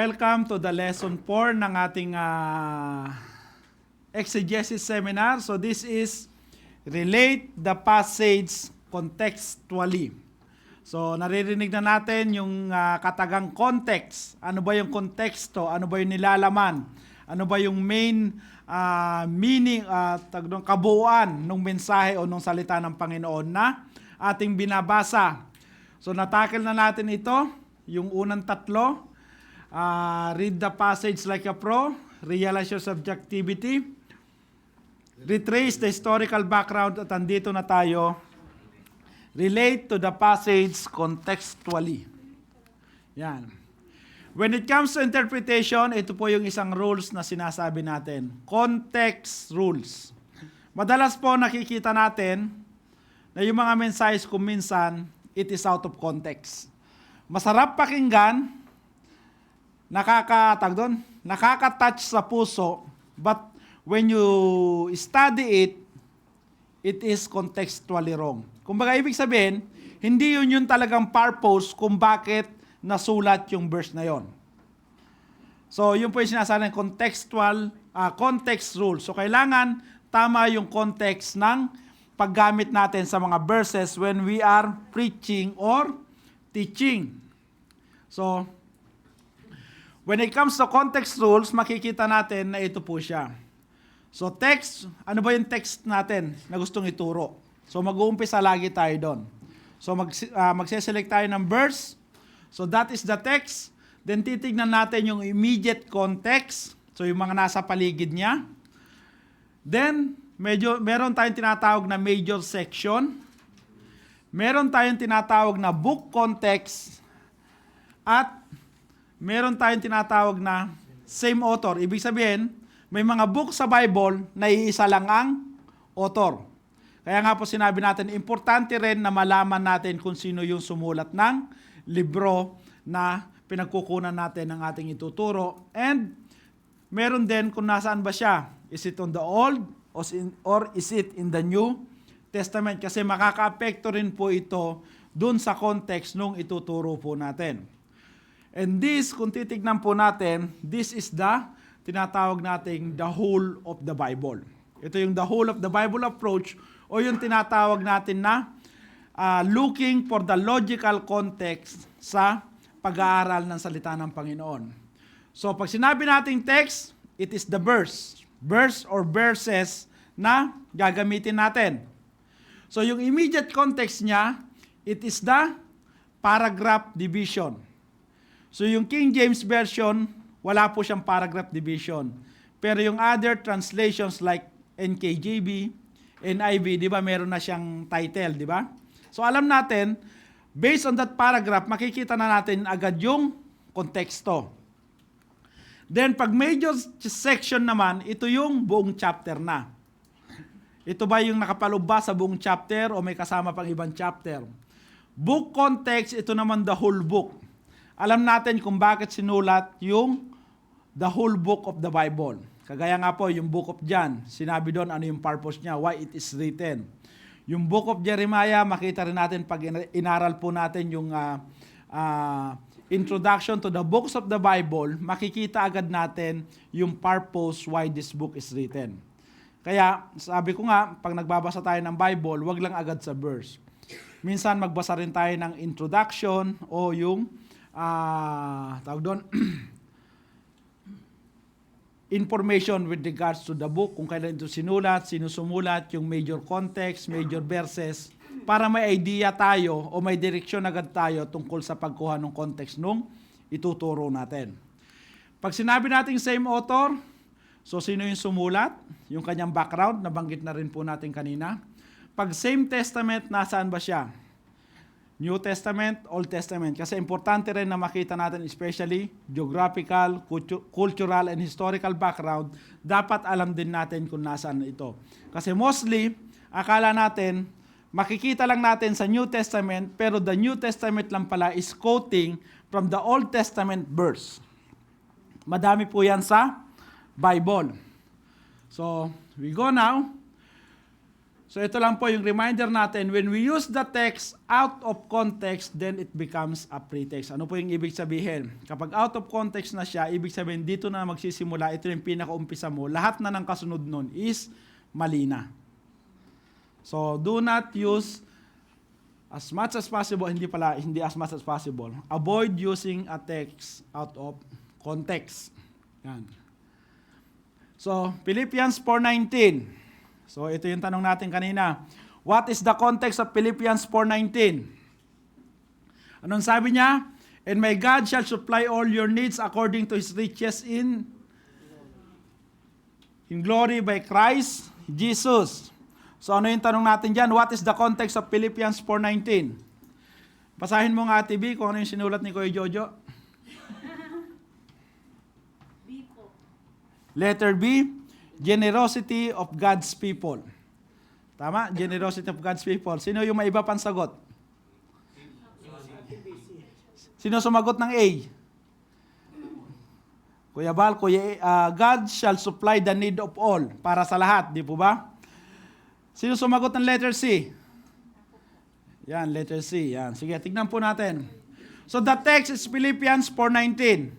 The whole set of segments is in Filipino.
Welcome to the lesson 4 ng ating exegesis seminar. So this is relate the passage contextually. So naririnig na natin yung katagang context. Ano ba yung konteksto? Ano ba yung nilalaman? Ano ba yung main meaning, kabuuan ng mensahe o ng salita ng Panginoon na ating binabasa? So natakil na natin ito, yung unang tatlo. Read the passage like a pro, realize your subjectivity, retrace the historical background, at andito na tayo, relate to the passage contextually. Yan. When it comes to interpretation, ito po yung isang rules na sinasabi natin. Context rules. Madalas po nakikita natin na yung mga mensahes kung minsan, it is out of context. Masarap pakinggan, nakaka-touch sa puso, but when you study it, it is contextually wrong. Kumbaga, ibig sabihin, hindi yun talagang purpose kung bakit nasulat yung verse na yon. So, yun po yung sinasabi ng context rule. So, kailangan tama yung context ng paggamit natin sa mga verses when we are preaching or teaching. So, when it comes to context rules, makikita natin na ito po siya. So text, ano ba yung text natin na gustong ituro? So mag-uumpisa lagi tayo doon. So magse-select tayo ng verse. So that is the text. Then titignan natin yung immediate context. So yung mga nasa paligid niya. Then meron tayong tinatawag na major section. Meron tayong tinatawag na book context. At meron tayong tinatawag na same author. Ibig sabihin, may mga book sa Bible na iisa lang ang author. Kaya nga po sinabi natin, importante rin na malaman natin kung sino yung sumulat ng libro na pinagkukunan natin ng ating ituturo. And meron din kung nasaan ba siya. Is it on the Old or is it in the New Testament? Kasi makaka-apekto rin po ito dun sa context nung ituturo po natin. And this, kung titignan po natin, this is the tinatawag nating the whole of the Bible. Ito yung the whole of the Bible approach o yung tinatawag natin na looking for the logical context sa pag-aaral ng salita ng Panginoon. So pag sinabi nating text, it is the verse or verses na gagamitin natin. So yung immediate context niya, it is the paragraph division. So yung King James Version, wala po siyang paragraph division. Pero yung other translations like NKJV, NIV, di ba, meron na siyang title, di ba? So alam natin, based on that paragraph, makikita na natin agad yung konteksto. Then pag major section naman, ito yung buong chapter na. Ito ba yung nakapaloob sa buong chapter o may kasama pang ibang chapter? Book context, ito naman the whole book. Alam natin kung bakit sinulat yung the whole book of the Bible. Kagaya nga po, yung book of John, sinabi doon ano yung purpose niya, why it is written. Yung book of Jeremiah, makita rin natin pag inaral po natin yung introduction to the books of the Bible, makikita agad natin yung purpose why this book is written. Kaya, sabi ko nga, pag nagbabasa tayo ng Bible, wag lang agad sa verse. Minsan magbasa rin tayo ng introduction o yung tawag doon, information with regards to the book, kung kailan ito sinulat, sino sumulat, yung major context, major verses, para may idea tayo o may direksyon agad tayo tungkol sa pagkuha ng context nung ituturo natin. Pag sinabi natin same author, so sino yung sumulat, yung kanyang background, nabanggit na rin po natin kanina. Pag same testament, nasaan ba siya? New Testament, Old Testament. Kasi importante rin na makita natin, especially geographical, cultural, and historical background, dapat alam din natin kung nasaan ito. Kasi mostly, akala natin, makikita lang natin sa New Testament, pero the New Testament lang pala is quoting from the Old Testament verse. Madami po yan sa Bible. So, we go now. So ito lang po yung reminder natin, when we use the text out of context, then it becomes a pretext. Ano po yung ibig sabihin? Kapag out of context na siya, ibig sabihin dito na magsisimula, ito yung pinakaumpisa mo, lahat na ng kasunod nun is mali na. So do not use as much as possible, hindi as much as possible. Avoid using a text out of context. Yan. So, Philippians 4:19. So, ito yung tanong natin kanina. What is the context of Philippians 4:19? Anong sabi niya? And my God shall supply all your needs according to His riches in glory by Christ Jesus. So, ano yung tanong natin dyan? What is the context of Philippians 4:19? Basahin mo nga, TV, kung ano yung sinulat ni Kuya Jojo. Letter B, generosity of God's people. Tama? Generosity of God's people. Sino yung may iba pang sagot? Sino sumagot ng A? Kuya Bal, God shall supply the need of all. Para sa lahat, di po ba? Sino sumagot ng letter C? Yan, letter C. Yan. Sige, tignan po natin. So the text is Philippians 4:19.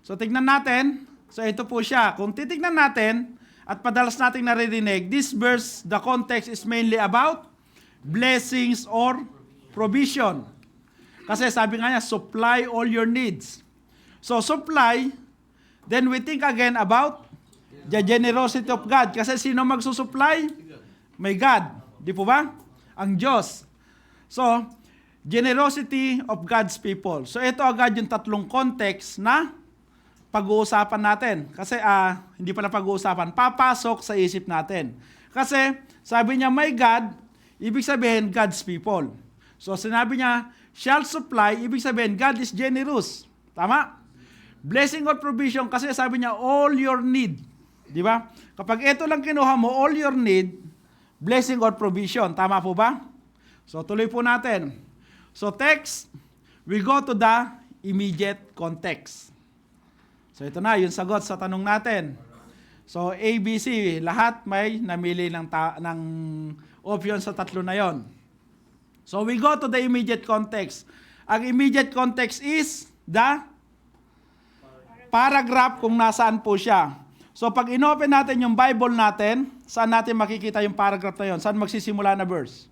So tignan natin. So ito po siya. Kung titignan natin at padalas nating naririnig, this verse, the context is mainly about blessings or provision. Kasi sabi nga niya, supply all your needs. So supply, then we think again about the generosity of God. Kasi sino magsusupply? May God. Di po ba? Ang Diyos. So, generosity of God's people. So ito agad yung tatlong context na pag-uusapan natin. Kasi hindi pala pag-uusapan, papasok sa isip natin. Kasi sabi niya, my God, ibig sabihin, God's people. So sinabi niya, shall supply, ibig sabihin, God is generous. Tama? Blessing or provision, kasi sabi niya, all your need. Di ba? Kapag ito lang kinuha mo, all your need, blessing or provision. Tama po ba? So tuloy po natin. So text, we go to the immediate context. So ito na, yung sagot sa tanong natin. So A, B, C, lahat may namili ng option sa tatlo na yon. So we go to the immediate context. Ang immediate context is the paragraph kung nasaan po siya. So pag inopen natin yung Bible natin, saan natin makikita yung paragraph na yon? Saan magsisimula na verse?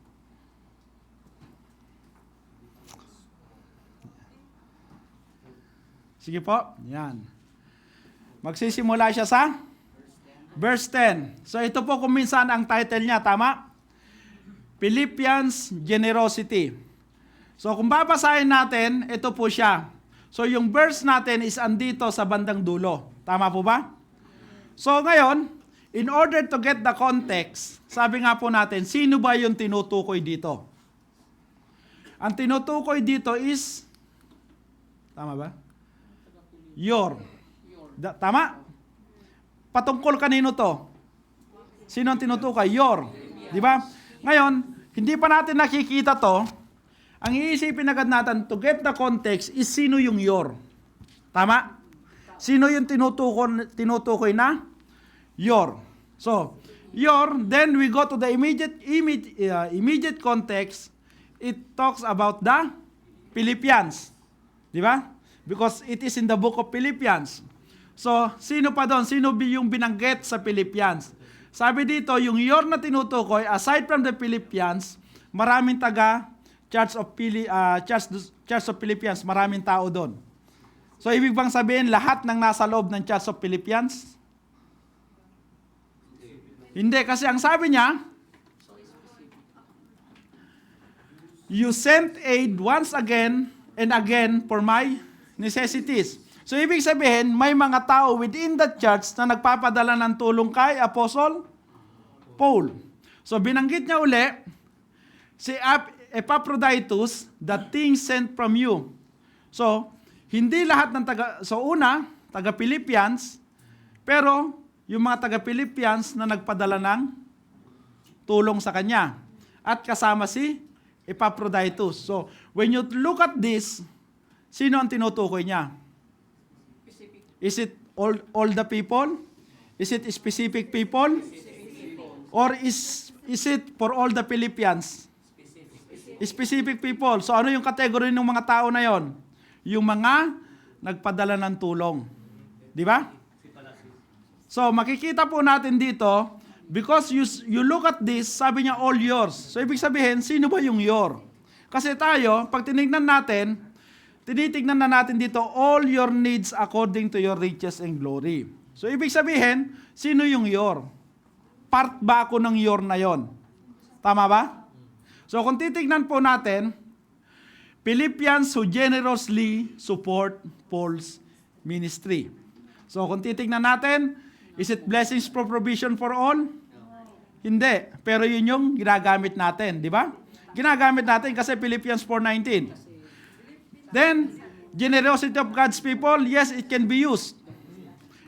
Sige po, yan. Magsisimula siya sa verse 10. So ito po kung minsan ang title niya, tama? Philippians Generosity. So kung babasahin natin, ito po siya. So yung verse natin is andito sa bandang dulo. Tama po ba? So ngayon, in order to get the context, sabi nga po natin, sino ba yung tinutukoy dito? Ang tinutukoy dito is, tama ba? Your. Tama? Patungkol kanino to? Sino ang tinutukoy? Your. Di ba? Ngayon, hindi pa natin nakikita to. Ang iisipin agad natin, to get the context, is sino yung your? Tama? Sino yung tinutukoy na? Your. So, your, then we go to the immediate context. It talks about the Philippians. Di ba? Because it is in the book of Philippians. So, sino pa doon? Sino yung binanggit sa Philippians? Sabi dito, yung your na tinutukoy, aside from the Philippians, maraming taga Church of Philippians, maraming tao doon. So, ibig bang sabihin, lahat ng nasa loob ng Church of Philippians? Hindi, kasi ang sabi niya, you sent aid once again and again for my necessities. So, ibig sabihin, may mga tao within the church na nagpapadala ng tulong kay Apostle Paul. So, binanggit niya uli, si Epaphroditus, the things sent from you. So, hindi lahat ng taga-Philippians, pero yung mga taga-Philippians na nagpadala ng tulong sa kanya. At kasama si Epaphroditus. So, when you look at this, sino ang tinutukoy niya? Is it all the people? Is it specific people? Or is is it for all the Philippians? Specific people. So ano yung category ng mga tao na yon? Yung mga nagpadala ng tulong. Di ba? So makikita po natin dito, because you look at this, sabi niya all yours. So ibig sabihin, sino ba yung your? Kasi tayo, pag tinitignan na natin dito, all your needs according to your riches and glory. So ibig sabihin, sino yung your? Part ba ako ng your na yon? Tama ba? So kung titignan po natin, Philippians who generously support Paul's ministry. So kung titignan natin, is it blessings for provision for all? Hindi. Pero yun yung ginagamit natin, di ba? Ginagamit natin kasi Philippians 4:19. Then, generosity of God's people, yes, it can be used.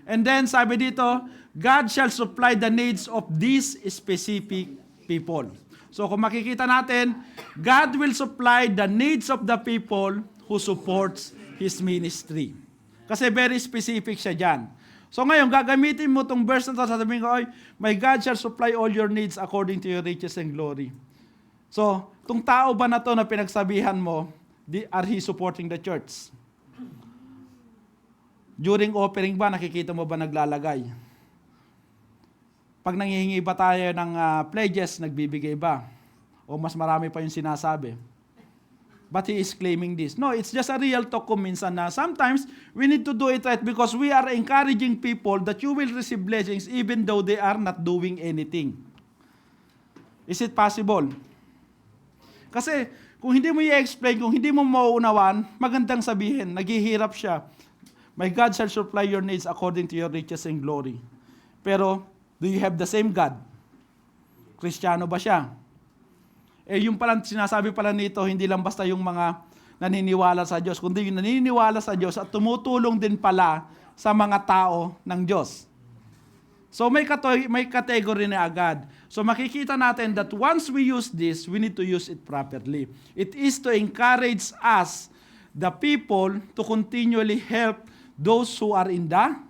And then, sabi dito, God shall supply the needs of these specific people. So kung makikita natin, God will supply the needs of the people who supports His ministry. Kasi very specific siya dyan. So ngayon, gagamitin mo itong verse na ito, sasabihin ko, my God shall supply all your needs according to your riches and glory. So, itong tao ba na to na pinagsabihan mo, are he supporting the church? During offering ba, nakikita mo ba naglalagay? Pag nangihingi ba tayo ng pledges, nagbibigay ba? O mas marami pa yung sinasabi? But he is claiming this. No, it's just a real talk minsan na sometimes we need to do it right because we are encouraging people that you will receive blessings even though they are not doing anything. Is it possible? Kasi kung hindi mo i-explain, kung hindi mo mauunawan, magandang sabihin, naghihirap siya. My God shall supply your needs according to your riches and glory. Pero, do you have the same God? Kristiyano ba siya? Yung palang sinasabi pala nito, hindi lang basta yung mga naniniwala sa Diyos, kundi yung naniniwala sa Diyos at tumutulong din pala sa mga tao ng Diyos. So may category na agad. So makikita natin that once we use this, we need to use it properly. It is to encourage us, the people, to continually help those who are in the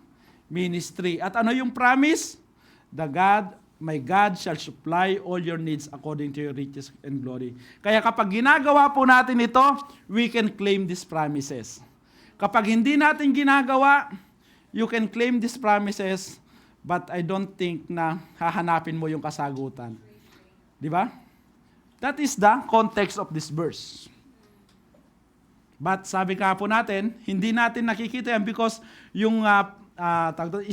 ministry. At ano yung promise? My God shall supply all your needs according to your riches and glory. Kaya kapag ginagawa po natin ito, we can claim these promises. Kapag hindi natin ginagawa, you can claim these promises, but I don't think na hahanapin mo yung kasagutan. Di ba? That is the context of this verse. But sabi ka po natin, hindi natin nakikita yan because yung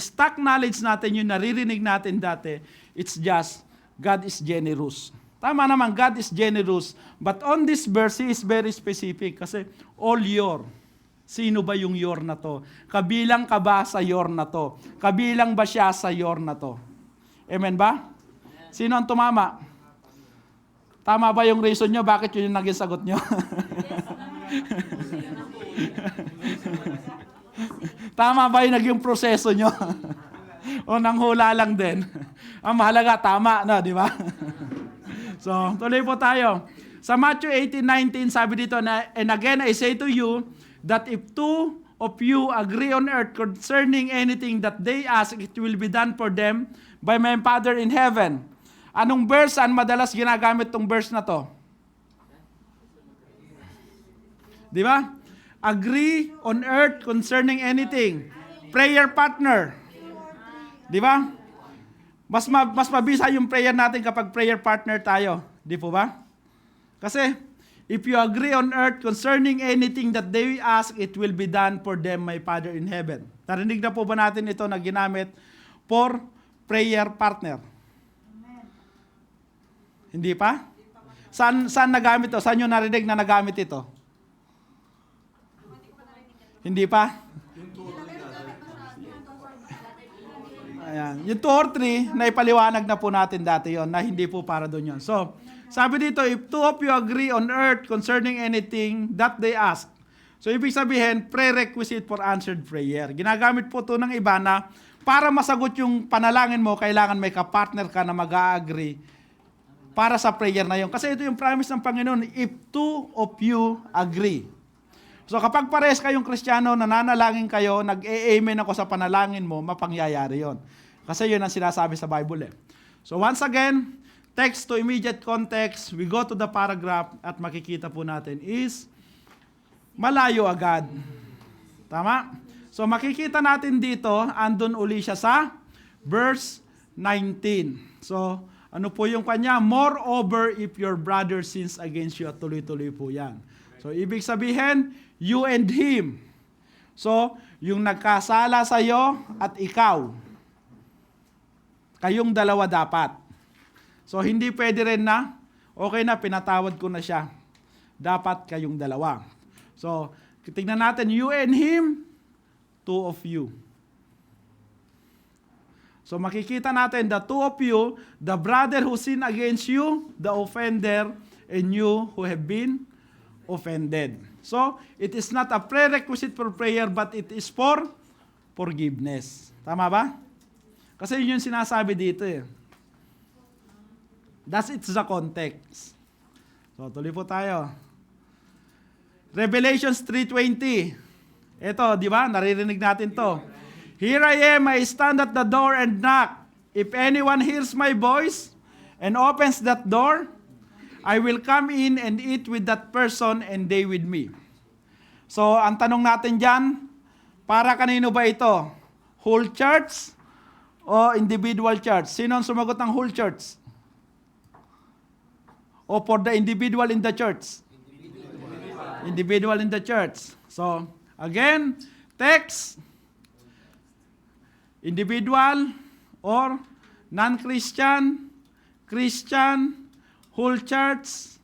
stock knowledge natin, yung naririnig natin dati, it's just, God is generous. Tama naman, God is generous. But on this verse, He is very specific kasi all your. Sino ba yung your na to? Kabilang ka ba sa your na to? Kabilang ba siya sa your na to? Amen ba? Sino ang tumama? Tama ba yung reason nyo? Bakit yun yung naging sagot nyo? Tama ba yung naging proseso nyo? O nanghula lang din? Ang mahalaga, tama na, di ba? So, tuloy po tayo. Sa Matthew 18:19, sabi dito na, and again I say to you, that if two of you agree on earth concerning anything that they ask, it will be done for them by my Father in heaven. Anong verse ang madalas ginagamit tong verse na to? Di ba? Agree on earth concerning anything. Prayer partner. Di ba? Mas mabisa yung prayer natin kapag prayer partner tayo. Di po ba? Kasi, if you agree on earth concerning anything that they ask, it will be done for them, my Father in heaven. Narinig na po ba natin ito na ginamit for prayer partner? Amen. Hindi pa? Saan nagamit ito? Saan nyo narinig na nagamit ito? Hindi pa? Ayan. Yung 2 or 3, naipaliwanag na po natin dati yon na hindi po para doon yun. So, sabi dito, if two of you agree on earth concerning anything that they ask. So, ibig sabihin, prerequisite for answered prayer. Ginagamit po ito ng iba na para masagot yung panalangin mo, kailangan may kapartner ka na mag-agree para sa prayer na yun. Kasi ito yung promise ng Panginoon, if two of you agree. So, kapag pares kayong Kristiyano, nananalangin kayo, nag-amen ako sa panalangin mo, mapangyayari yon. Kasi yun ang sinasabi sa Bible eh. So, once again, text to immediate context, we go to the paragraph at makikita po natin is malayo agad. Tama? So makikita natin dito, andun uli siya sa verse 19. So, ano po yung kanya? Moreover, if your brother sins against you, at tuloy-tuloy po yan. So, ibig sabihin, you and him. So, yung nagkasala sa'yo at ikaw. Kayong dalawa dapat. So, hindi pwede rin na, okay na, pinatawad ko na siya. Dapat kayong dalawa. So, tingnan natin, you and him, two of you. So makikita natin, the two of you, the brother who sinned against you, the offender, and you who have been offended. So, it is not a prerequisite for prayer, but it is for forgiveness. Tama ba? Kasi yun yung sinasabi dito eh. That's it's the context. So, tuloy po tayo. Revelations 3:20. Ito, di ba? Naririnig natin to. Here I am, I stand at the door and knock. If anyone hears my voice and opens that door, I will come in and eat with that person and they with me. So, ang tanong natin dyan, para kanino ba ito? Whole church o individual church? Sino ang sumagot ng whole church? O for the individual in the church? Individual in the church. So, again, text, individual or non-Christian, Christian, whole church.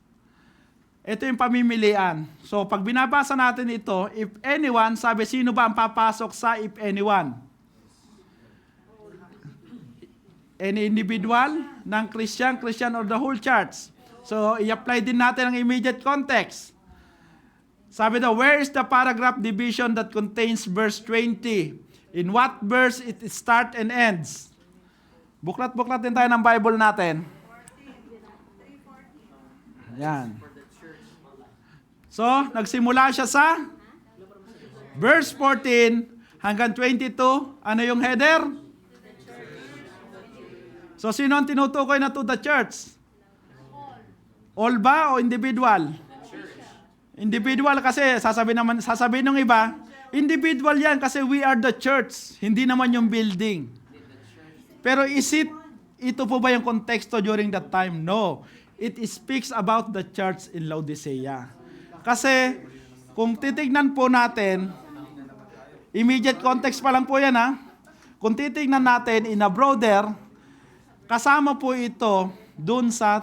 Ito yung pamimilian. So, pag binabasa natin ito, if anyone, sabi, sino ba ang papasok sa if anyone? Any individual, non-Christian, Christian, or the whole church. So, i-apply din natin ang immediate context. Sabi daw, where is the paragraph division that contains verse 20? In what verse it start and ends? Buklat-buklat din tayo ng Bible natin. Yan. So, nagsimula siya sa verse 14 hanggang 22. Ano yung header? So, sino ang tinutukoy na to the church? All ba o individual? Individual kasi, sasabihin ng iba, individual yan kasi we are the church, hindi naman yung building. Pero ito po ba yung konteksto during that time? No. It speaks about the church in Laodicea. Kasi, kung titignan po natin, immediate context pa lang po yan ha. Kung titignan natin in a broader, kasama po ito dun sa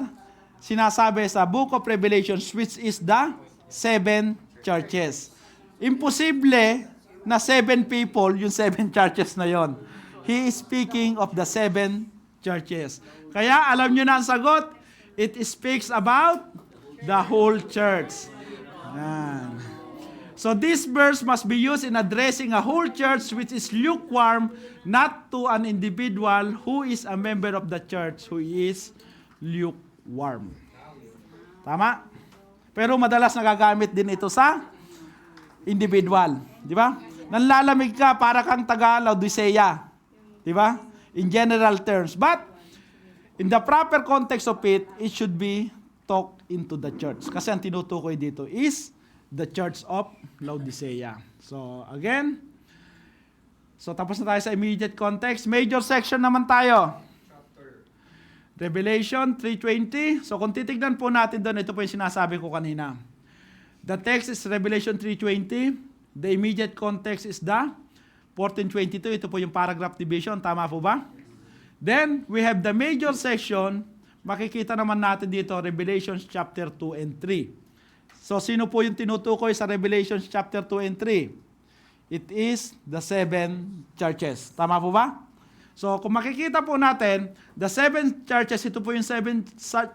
sinasabi sa Book of Revelation, which is the 7 churches. Imposible na 7 people, yung 7 churches na yon. He is speaking of the 7 churches. Kaya alam nyo na ang sagot, it speaks about the whole church. Yan. So this verse must be used in addressing a whole church which is lukewarm, not to an individual who is a member of the church who is lukewarm. Tama? Pero madalas nagagamit din ito sa individual. Di ba? Nanlalamig ka para kang taga-Laodicea. Di ba? In general terms. But, in the proper context of it, it should be talked into the church. Kasi ang tinutukoy dito is the church of Laodicea. So, again, tapos na tayo sa immediate context. Major section naman tayo. Revelation 3:20. So, kung titignan po natin doon, ito po yung sinasabi ko kanina. The text is Revelation 3:20. The immediate context is the 14:22. Ito po yung paragraph division. Tama po ba? Then, we have the major section. Makikita naman natin dito, Revelation chapter 2 and 3. So, sino po yung tinutukoy sa Revelation chapter 2 and 3? It is the 7 churches. Tama po ba? So, kung makikita po natin, the 7 churches, ito po yung 7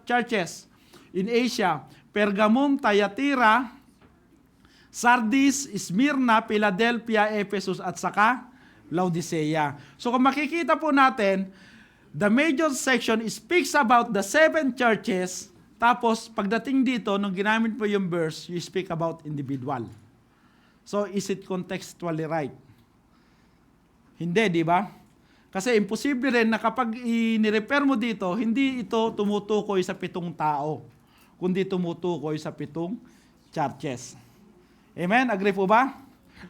churches in Asia. Pergamum, Thyatira, Sardis, Smyrna, Philadelphia, Ephesus, at saka Laodicea. So, kung makikita po natin, the major section speaks about the 7 churches. Tapos, pagdating dito, nung ginamit po yung verse, you speak about individual. So, is it contextually right? Hindi, di ba? Kasi imposible rin na kapag inirefer mo dito, hindi ito tumutukoy sa 7 tao, kundi tumutukoy sa 7 churches. Amen? Agree po ba?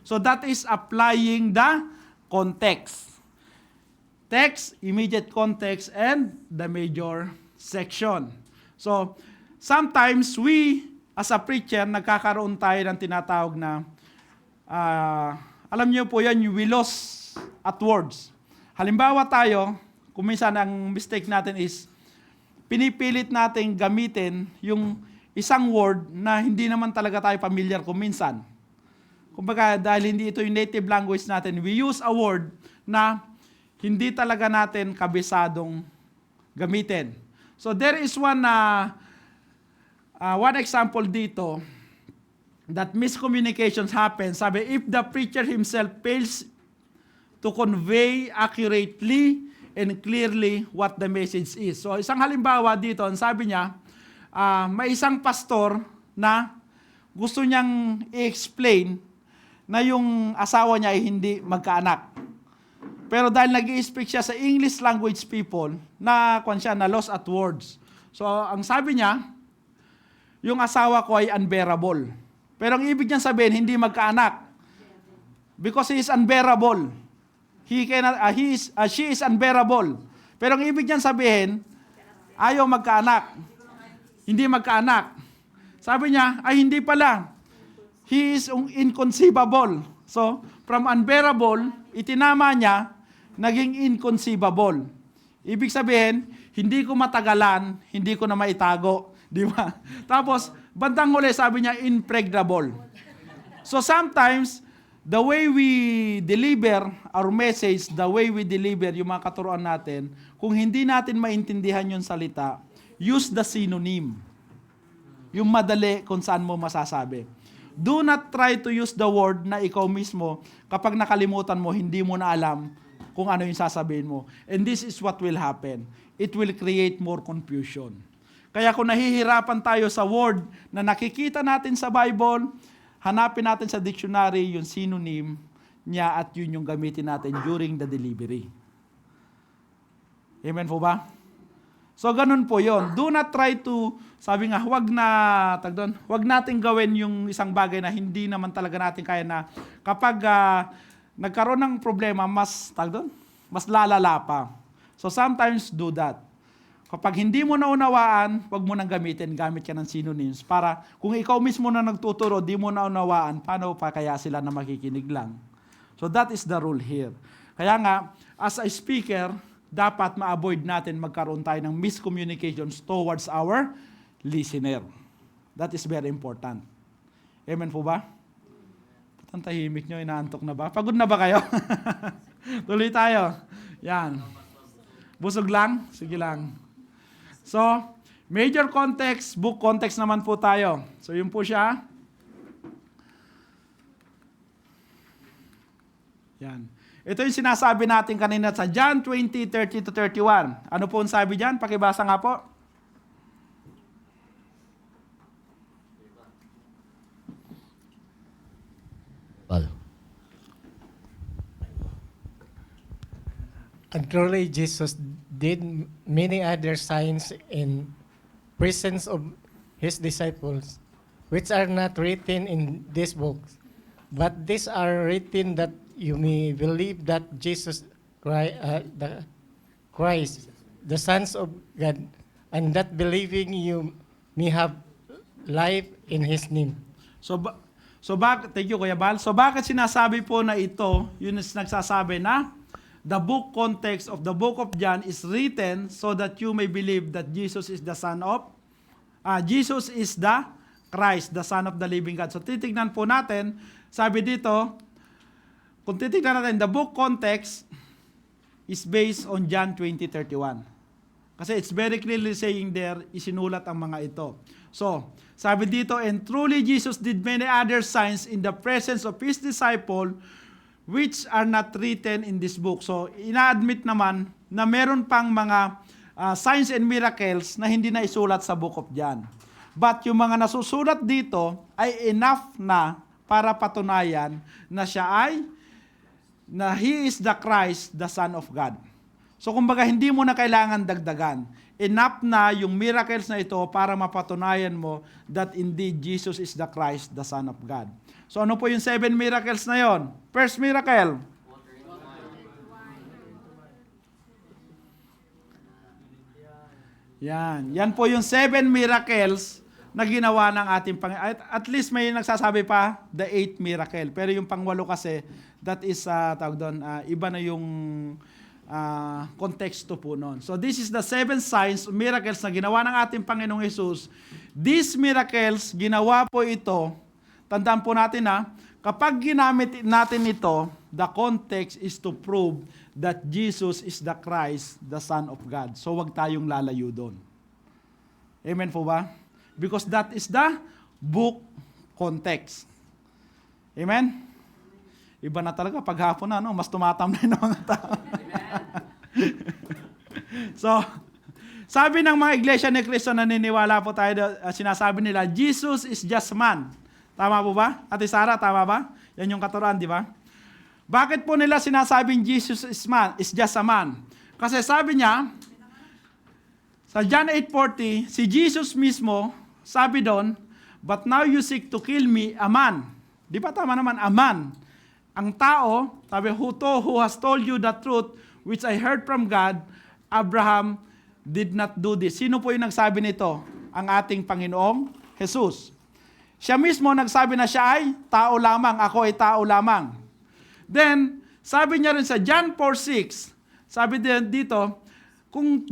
So that is applying the context. Text, immediate context, and the major section. So, sometimes we, as a preacher, nagkakaroon tayo ng tinatawag na, alam niyo po yan, we lost at words. Halimbawa tayo, kung minsan ang mistake natin is, pinipilit natin gamitin yung isang word na hindi naman talaga tayo familiar kung minsan. Kumbaga, dahil hindi ito yung native language natin, we use a word na hindi talaga natin kabisadong gamitin. So there is one example dito that miscommunications happen. Sabi, if the preacher himself fails to convey accurately and clearly what the message is. So isang halimbawa dito, ang sabi niya, may isang pastor na gusto niyang i-explain na yung asawa niya ay hindi magkaanak. Pero dahil nag-i-speak siya sa English language people, na lost at words. So, ang sabi niya, yung asawa ko ay unbearable. Pero ang ibig niyang sabihin, hindi magkaanak. Because he is unbearable. She is unbearable. Pero ang ibig niyang sabihin, ayaw magkaanak. Hindi magkaanak. Sabi niya, ay hindi pala. He is inconceivable. So, from unbearable, itinama niya, naging inconceivable. Ibig sabihin, hindi ko matagalan, hindi ko na maitago. Di ba? Tapos, bandang huli, sabi niya, impregnable. So sometimes, the way we deliver our message, the way we deliver yung mga katuruan natin, kung hindi natin maintindihan yung salita, use the synonym. Yung madali kung saan mo masasabi. Do not try to use the word na ikaw mismo, kapag nakalimutan mo, hindi mo na alam kung ano yung sasabihin mo. And this is what will happen. It will create more confusion. Kaya kung nahihirapan tayo sa word na nakikita natin sa Bible, hanapin natin sa dictionary yung synonym niya at yun yung gamitin natin during the delivery. Amen po ba? So ganun po yon. Do not try to, sabi nga, wag nating gawin yung isang bagay na hindi naman talaga natin kaya na kapag nagkaroon ng problema, mas lalala pa. So sometimes do that. Kapag hindi mo naunawaan, wag mo nang gamitin, gamit ka ng synonyms para kung ikaw mismo na nagtuturo, di mo naunawaan, paano pa kaya sila na makikinig lang? So that is the rule here. Kaya nga, as a speaker, dapat ma-avoid natin magkaroon tayo ng miscommunications towards our listener. That is very important. Amen po ba? Ang tahimik nyo, inaantok na ba? Pagod na ba kayo? Tuloy tayo. Yan. Busog lang? Sige lang. So, major context, book context naman po tayo. So, yun po siya. Yan. Ito yung sinasabi natin kanina sa John 20:30-31. Ano po ang sabi dyan? Pakibasa nga po. And truly Jesus did many other signs in presence of his disciples, which are not written in this book. But these are written that you may believe that Jesus Christ, the Son of God, and that believing you may have life in His name. Thank you, Kuya Bal. So bakit sinasabi po na ito, yun is nagsasabi na the book context of the book of John is written so that you may believe that Jesus is the Jesus is the Christ, the Son of the living God. So titignan po natin, sabi dito, kung titignan natin, the book context is based on John 20:31. Kasi it's very clearly saying there, isinulat ang mga ito. So, sabi dito, and truly Jesus did many other signs in the presence of His disciple, which are not written in this book. So, ina-admit naman na meron pang mga signs and miracles na hindi na isulat sa book of John. But yung mga nasusulat dito ay enough na para patunayan na siya na He is the Christ, the Son of God. So kumbaga, hindi mo na kailangan dagdagan. Enough na yung miracles na ito para mapatunayan mo that indeed Jesus is the Christ, the Son of God. So ano po yung 7 miracles na yon? First miracle. Yan po yung 7 miracles na ginawa ng ating Panginoon. At least may nagsasabi pa, the 8th miracle. Pero yung pang-8 kasi, that is, tawag doon, iba na yung konteksto po noon. So this is the 7 signs, miracles na ginawa ng ating Panginoong Jesus. These miracles, ginawa po ito, tandaan po natin kapag ginamit natin ito, the context is to prove that Jesus is the Christ, the Son of God. So wag tayong lalayo doon. Amen po ba? Because that is the book context. Amen? Iba na talaga paghapon na, mas tumatamlay ng mga tao. So, sabi ng mga iglesia ni Cristo, naniniwala po tayo, sinasabi nila, Jesus is just man. Tama po ba? Ate Sara, tama ba? Yan yung katuruan, di ba? Bakit po nila sinasabing Jesus is just a man? Kasi sabi niya, sa John 8:40, si Jesus mismo, sabi doon, but now you seek to kill me, a man. Di ba tama naman, a man? Ang tao, sabi, who has told you the truth, which I heard from God, Abraham did not do this. Sino po yung nagsabi nito? Ang ating Panginoong Jesus. Siya mismo nagsabi na siya ay tao lamang, ako ay tao lamang. Then, sabi niya rin sa John 4:6, sabi din dito, kung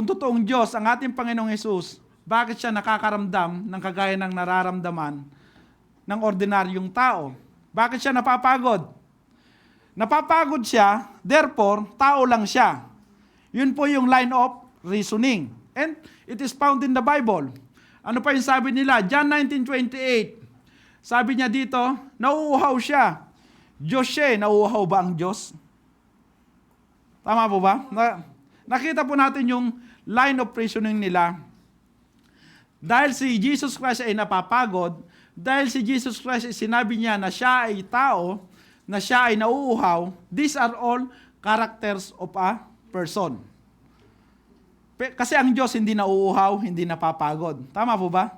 totoong Diyos ang ating Panginoong Jesus, bakit siya nakakaramdam ng kagaya ng nararamdaman ng ordinaryong tao? Bakit siya napapagod? Napapagod siya, therefore, tao lang siya. Yun po yung line of reasoning. And it is found in the Bible. Ano pa yung sabi nila? John 19:28. Sabi niya dito, nauuhaw siya. Diyos siya, nauuhaw ba ang Diyos? Tama po ba? Nakita po natin yung line of reasoning nila. Dahil si Jesus Christ ay napapagod, dahil si Jesus Christ ay sinabi niya na siya ay tao, na siya ay nauuhaw, these are all characters of a person. Kasi ang Diyos hindi nauuhaw, hindi napapagod. Tama po ba?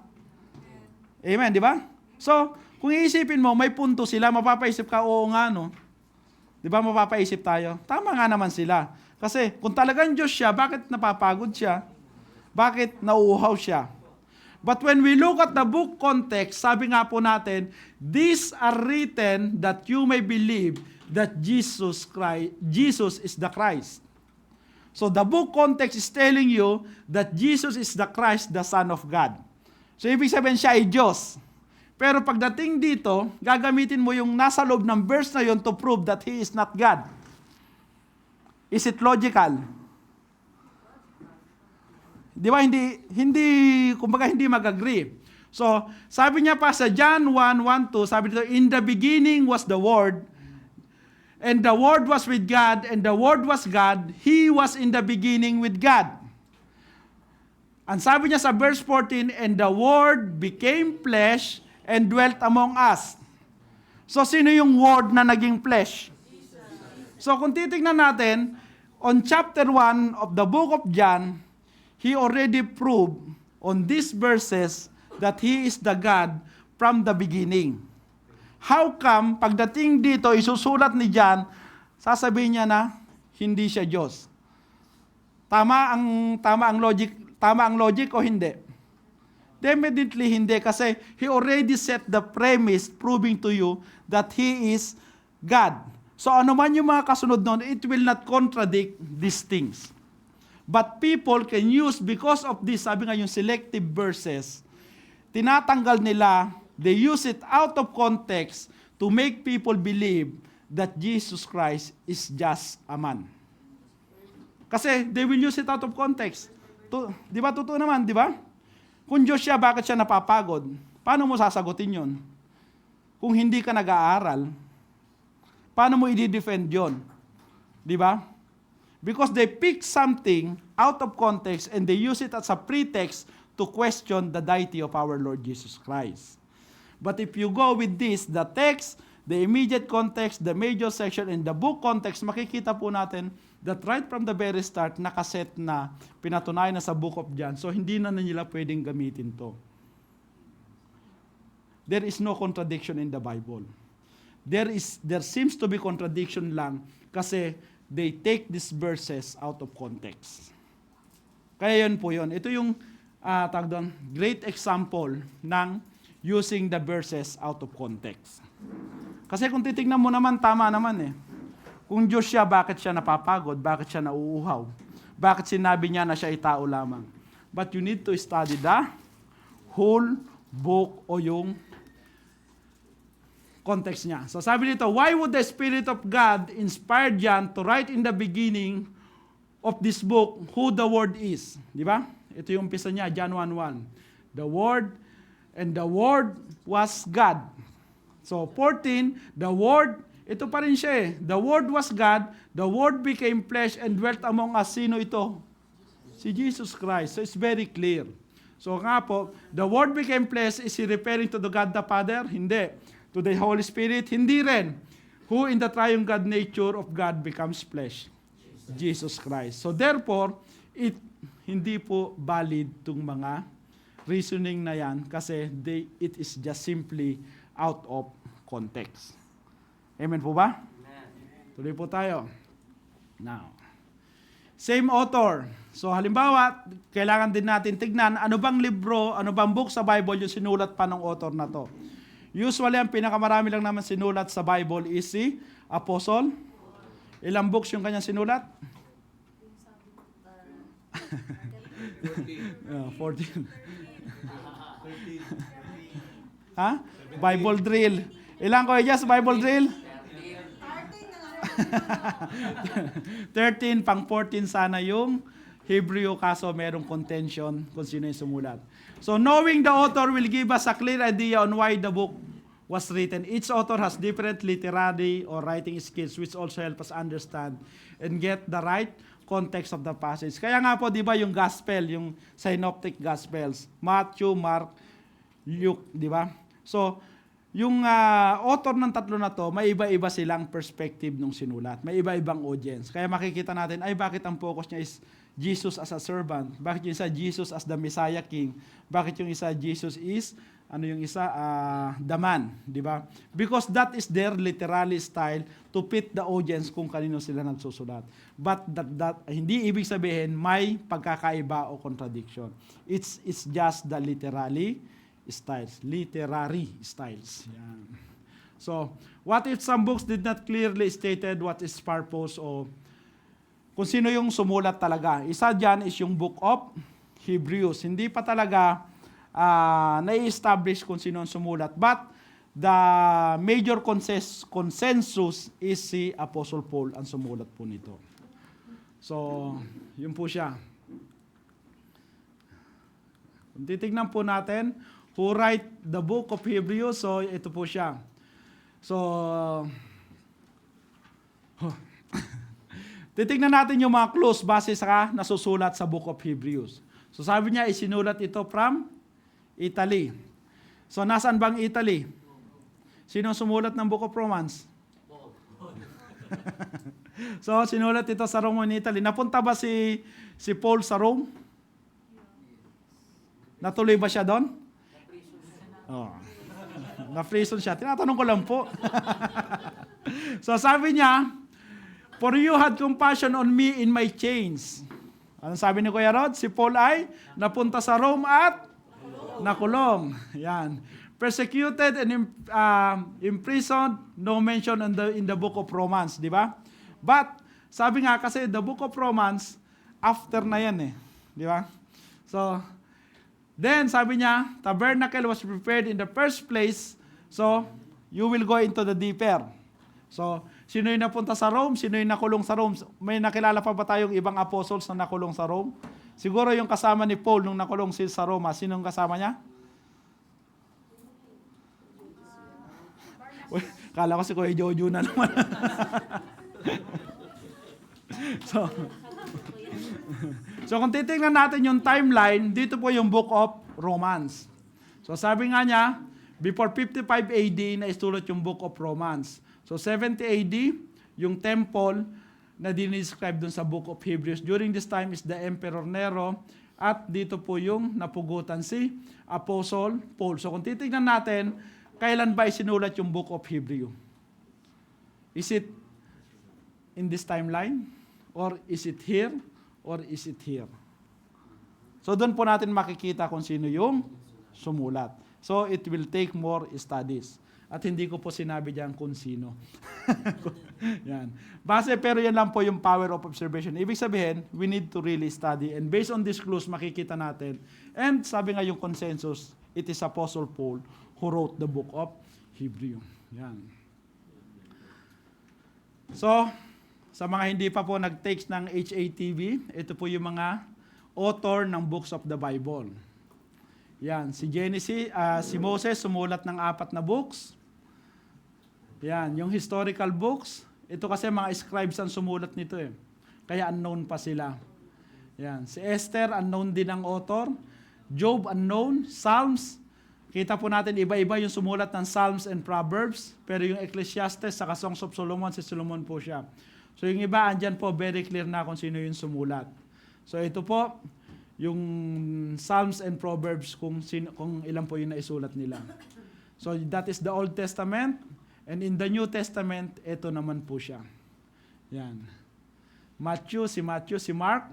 Amen, di ba? So, kung iisipin mo, may punto sila, mapapaisip ka, oo nga, no? Di ba mapapaisip tayo? Tama nga naman sila. Kasi kung talagang Diyos siya, bakit napapagod siya? Bakit nauuhaw siya? But when we look at the book context, sabi nga po natin, these are written that you may believe that Jesus is the Christ. So the book context is telling you that Jesus is the Christ, the Son of God. So ibig sabihin siya ay Diyos. Pero pagdating dito, gagamitin mo yung nasa loob ng verse na yon to prove that He is not God. Is it logical? Di ba, kumbaga hindi mag-agree. So, sabi niya pa sa John 1:1-2, sabi dito, in the beginning was the Word, and the Word was with God, and the Word was God. He was in the beginning with God. Ang sabi niya sa verse 14, and the Word became flesh and dwelt among us. So, sino yung Word na naging flesh? So, kung titignan natin, on chapter 1 of the book of John, he already proved on these verses that He is the God from the beginning. How come, pagdating dito, isusulat ni John, sasabihin niya na hindi siya Diyos? Tama ang logic o hindi? Definitely hindi, kasi He already set the premise proving to you that He is God. So ano man yung mga kasunod nun, it will not contradict these things. But people can use, because of this, sabi nga yung selective verses, tinatanggal nila, they use it out of context to make people believe that Jesus Christ is just a man. Kasi they will use it out of context. Di ba, totoo naman, di ba? Kung Diyos siya, bakit siya napapagod? Paano mo sasagutin yon? Kung hindi ka nag-aaral, paano mo i-defend yon? Di ba? Because they pick something out of context and they use it as a pretext to question the deity of our Lord Jesus Christ. But if you go with this, the text, the immediate context, the major section, and the book context, makikita po natin that right from the very start, nakaset na pinatunayan na sa Book of John. So, hindi na nila pwedeng gamitin to. There is no contradiction in the Bible. There seems to be contradiction lang kasi they take these verses out of context. Kaya yun po yun. Ito yung tawag doon, great example ng using the verses out of context. Kasi kung titignan mo naman, tama naman eh. Kung Diyos siya, bakit siya napapagod? Bakit siya nauuhaw? Bakit sinabi niya na siya ay tao lamang? But you need to study the whole book o yung context niya. So sabi dito, why would the Spirit of God inspire John to write in the beginning of this book who the Word is? Di ba? Ito yung umpisa niya, John 1:1. The Word, and the Word was God. So 14, the Word, ito pa rin siya eh. The Word was God, the Word became flesh and dwelt among us. Sino ito? Si Jesus Christ. So it's very clear. So nga po, the Word became flesh, is he referring to the God the Father? Hindi. To the Holy Spirit? Hindi rin. Who in the triune God nature of God becomes flesh? Jesus Christ. So therefore, hindi po valid itong mga reasoning na yan kasi it is just simply out of context. Amen po ba? Tuloy po tayo. Now, same author. So halimbawa, kailangan din natin tignan ano bang libro, ano bang book sa Bible yung sinulat pa ng author na to. Usually, ang pinakamarami lang naman sinulat sa Bible is si Apostle. Ilang books yung kanyang sinulat? 14. Ha? Bible drill. Ilang ko yes, Bible drill? 13, pang 14 sana yung Hebrew, kaso merong contention kung sino yung sumulat. So knowing the author will give us a clear idea on why the book was written. Each author has different literary or writing skills which also help us understand and get the right context of the passage. Kaya nga po, di ba, yung gospel, yung synoptic gospels, Matthew, Mark, Luke, di ba? So, yung author ng tatlo na to, may iba-iba silang perspective nung sinulat. May iba-ibang audience. Kaya makikita natin, ay bakit ang focus niya is Jesus as a servant? Bakit yung isa Jesus as the Messiah King? Bakit yung isa Jesus is, the man? Di ba? Because that is their literary style to fit the audience kung kanino sila nagsusulat. But that hindi ibig sabihin may pagkakaiba o contradiction. It's just the literary styles. Yan. So, what if some books did not clearly stated what is purpose o kung sino yung sumulat talaga? Isa dyan is yung Book of Hebrews. Hindi pa talaga na-establish kung sino ang sumulat. But the major consensus is si Apostle Paul ang sumulat po nito. So, yun po siya. Kung titignan po natin, who write the Book of Hebrews, so ito po siya. So, titignan natin yung mga clues base sa nasusulat sa Book of Hebrews. So sabi niya, isinulat ito from Italy. So nasaan bang Italy? Sino sumulat ng Book of Romans? So sinulat ito sa Rome in Italy. Napunta ba si Paul sa Rome? Natuloy ba siya doon? Oh. Na-prison siya. Tinatanong ko lang po. So sabi niya, for you had compassion on me in my chains. Anong sabi ni Kuya Rod? Si Paul ay napunta sa Rome at nakulong. Yan. Persecuted and imprisoned, no mention in the book of Romans, di ba? But, sabi nga kasi, the book of Romans, after na yan eh. Di ba? So, then, sabi niya, tabernacle was prepared in the first place, so, you will go into the deeper. So, sino yung napunta sa Rome? Sino yung nakulong sa Rome? May nakilala pa ba tayong ibang apostles na nakulong sa Rome? Siguro yung kasama ni Paul nung nakulong sa Roma. Sino yung kasama niya? Uy, kala ko si Kuya Jojo na naman. So kung titingnan natin yung timeline, dito po yung Book of Romans. So sabi nga niya, before 55 AD na isulat yung Book of Romans. So 70 AD, yung temple na dinescribe dun sa Book of Hebrews. During this time is the Emperor Nero at dito po yung napugutan si Apostle Paul. So kung titignan natin, kailan ba isinulat yung Book of Hebrew? Is it in this timeline? Or is it here? Or is it here? So doon po natin makikita kung sino yung sumulat. So it will take more studies. At hindi ko po sinabi diyan kung sino. Yan. Pero yan lang po yung power of observation. Ibig sabihin, we need to really study. And based on these clues, makikita natin. And sabi nga yung consensus, it is Apostle Paul who wrote the book of Hebrew. Yan. So, sa mga hindi pa po nag-takes ng HATV, ito po yung mga author ng books of the Bible. Yan, si Genesis, si Moses sumulat ng 4 na books. Yan, yung historical books, ito kasi mga scribes ang sumulat nito eh. Kaya unknown pa sila. Yan, si Esther, unknown din ang author. Job, unknown. Psalms, kita po natin iba-iba yung sumulat ng Psalms and Proverbs. Pero yung Ecclesiastes, saka Songs of Solomon, si Solomon po siya. So yung iba, andyan po, very clear na kung sino yung sumulat. So ito po, yung Psalms and Proverbs, kung ilan po yung naisulat nila. So that is the Old Testament. And in the New Testament, ito naman po siya. Yan. Matthew, si Mark,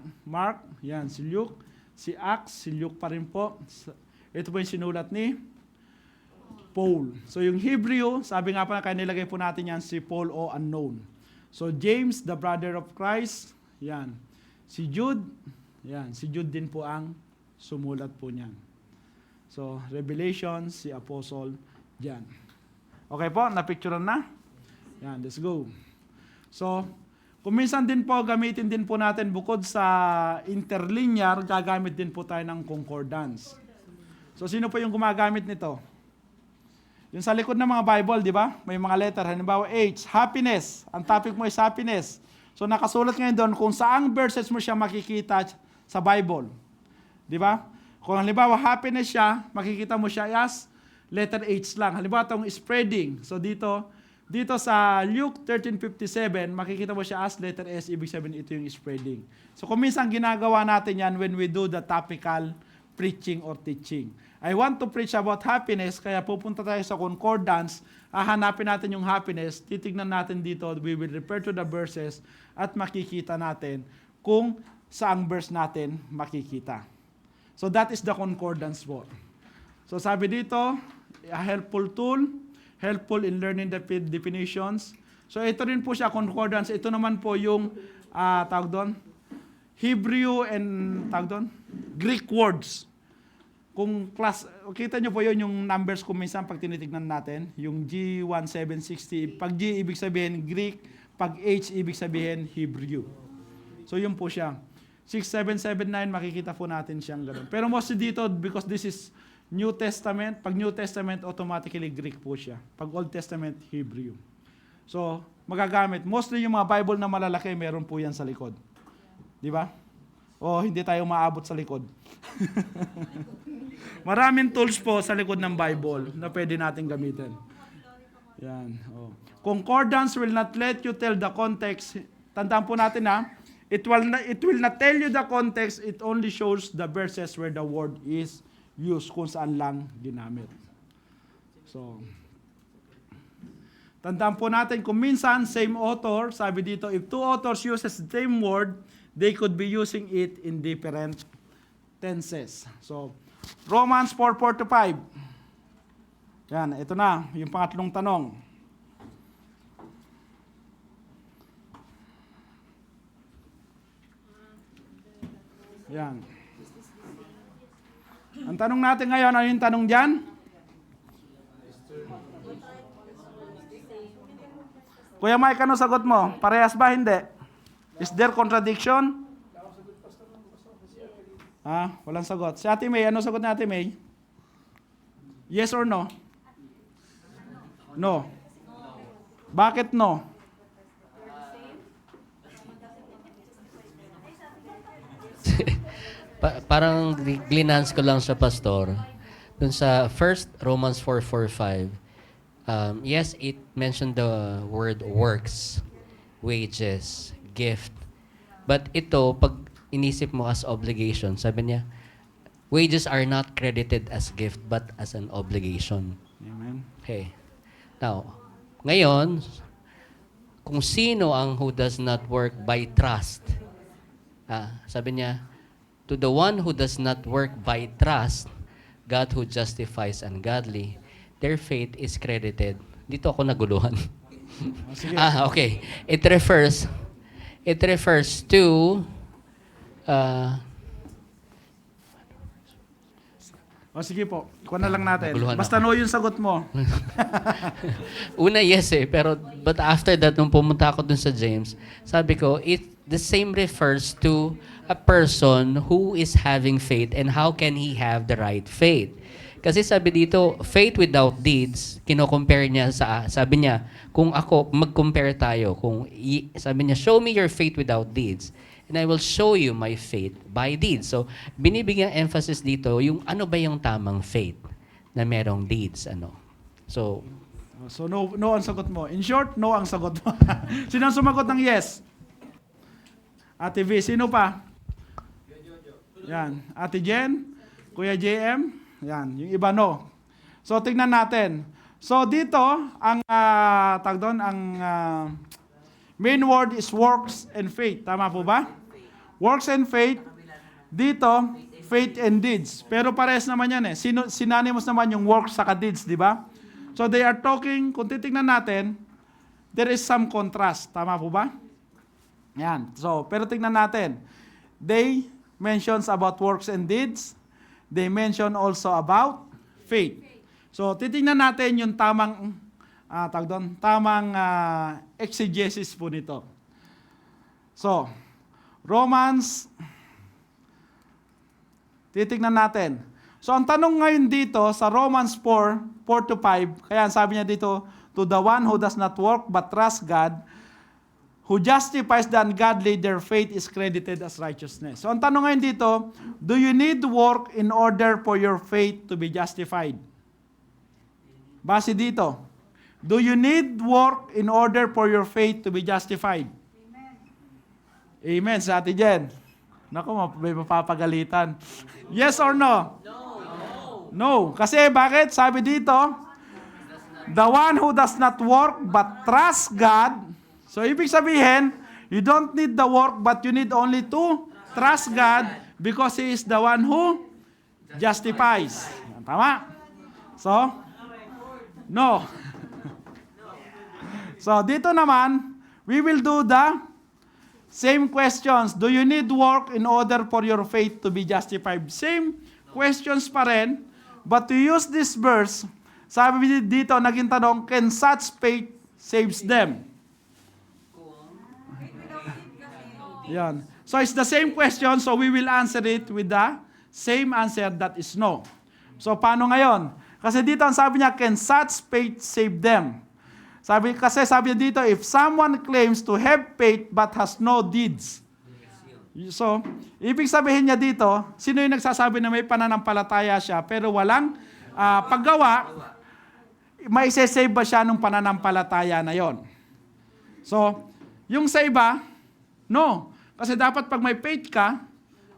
yan, si Luke, si Acts, si Luke pa rin po. Ito po yung sinulat ni Paul. So yung Hebrew, sabi nga pa kaya nilagay po natin yan, si Paul o unknown. So James, the brother of Christ, yan. Si Jude, yan, si Jude din po ang sumulat po niyan. So Revelation, si Apostle John. Okay po, napicturean na? Yan, let's go. So, kung minsan din po, gamitin din po natin bukod sa interlinear, gagamit din po tayo ng concordance. So, sino po yung gumagamit nito? Yung sa likod ng mga Bible, di ba? May mga letter. Halimbawa, H, happiness. Ang topic mo is happiness. So, nakasulat ngayon doon kung saang verses mo siya makikita sa Bible. Di ba? Kung halimbawa, happiness siya, makikita mo siya as letter H lang. Halimbawa, itong spreading. So, dito sa Luke 13:57, makikita mo siya as letter S, ibig sabihin ito yung spreading. So, kung minsan ginagawa natin yan when we do the topical preaching or teaching. I want to preach about happiness, kaya pupunta tayo sa concordance, hahanapin natin yung happiness, titignan natin dito, we will refer to the verses, at makikita natin kung saang verse natin makikita. So, that is the concordance po. So, sabi dito, a helpful tool, helpful in learning the definitions. So, ito rin po siya, concordance. Ito naman po yung, tawag doon, Hebrew and, tawag doon, Greek words. Kung kita nyo po yun, yung numbers kung minsan pag tinitignan natin, yung G1760, pag G ibig sabihin Greek, pag H ibig sabihin Hebrew. So, yun po siya. 6779, makikita po natin siyang gano'n. Pero mostly dito, because this is New Testament, pag New Testament, automatically Greek po siya. Pag Old Testament, Hebrew. So, magagamit. Mostly yung mga Bible na malalaki, meron po yan sa likod. Di ba? O, hindi tayo maabot sa likod. Maraming tools po sa likod ng Bible na pwede natin gamitin. Yan. Oh. Concordance will not let you tell the context. Tandaan po natin it will not tell you the context, it only shows the verses where the word is used, kung saan lang ginamit. So, tandaan po natin kung minsan, same author, sabi dito, if two authors uses the same word, they could be using it in different tenses. So, Romans 4:4-5. Yan, ito na, yung pangatlong tanong. Yan. Ang tanong natin ngayon, ano yung tanong dyan? Kuya Mike, ano sagot mo? Parehas ba? Hindi? Is there contradiction? Walang sagot. Si Ate May, ano sagot ni Ate May? Yes or no? No. Bakit no? Parang glinance ko lang sa pastor. Dun sa first Romans 4:4-5, yes, it mentioned the word works, wages, gift. But ito, pag inisip mo as obligation, sabi niya, wages are not credited as gift but as an obligation. Amen. Okay. Now, ngayon, kung sino ang who does not work by trust, sabi niya, to the one who does not work by trust, God who justifies ungodly, their faith is credited. Dito ako naguluhan. Sige. Okay. It refers to Sige po, ikuha na lang natin. Naguluhan Basta ako. no yung sagot mo. una yes pero but after that nung pumunta ako dun sa James, sabi ko the same refers to a person who is having faith and how can he have the right faith. Kasi sabi dito, faith without deeds, kino-compare niya sabi niya, kung ako, mag-compare tayo, sabi niya, show me your faith without deeds, and I will show you my faith by deeds. So, binibigyan emphasis dito, yung ano ba yung tamang faith na merong deeds, ano. So, No ang sagot mo. In short, no ang sagot mo. Sino ang sumagot ng yes? Ate V, sino pa? Yan. Ate Jen, Kuya JM, yan, yung iba no. So tingnan natin. So dito ang main word is works and faith. Tama po ba? Works and faith. Dito faith and deeds. Pero parehas naman yan eh. Synonymous naman yung works sa deeds, di ba? So they are talking, kung titingnan natin, there is some contrast. Tama po ba? Yan. So, pero tingnan natin. They mentions about works and deeds. They mention also about faith. So, titingnan natin yung tamang exegesis po nito. So, Romans, titingnan natin. So, ang tanong ngayon dito sa Romans 4:4-5, kaya sabi niya dito, to the one who does not work but trust God, who justifies the ungodly, their faith is credited as righteousness. So, ang tanong ngayon dito, do you need work in order for your faith to be justified? Base dito, do you need work in order for your faith to be justified? Amen, sa Ate Jen. Naku, may mapapagalitan. Yes or no? No. Kasi bakit? Sabi dito, the one who does not work but trust God. So, ibig sabihin, you don't need the work but you need only to trust God because He is the one who justifies. Tama? So, no. So, dito naman, we will do the same questions. Do you need work in order for your faith to be justified? Same questions pa rin. But to use this verse, sabi dito, naging tanong, can such faith saves them? Yan. So it's the same question, so we will answer it with the same answer, that is no. So paano ngayon? Kasi dito ang sabi niya, can such faith save them? Sabi niya dito, if someone claims to have faith but has no deeds. So, ibig sabihin niya dito, sino yung nagsasabi na may pananampalataya siya pero walang paggawa, may save ba siya nung pananampalataya na yon? So, yung sa iba, no. Kasi dapat pag may faith ka,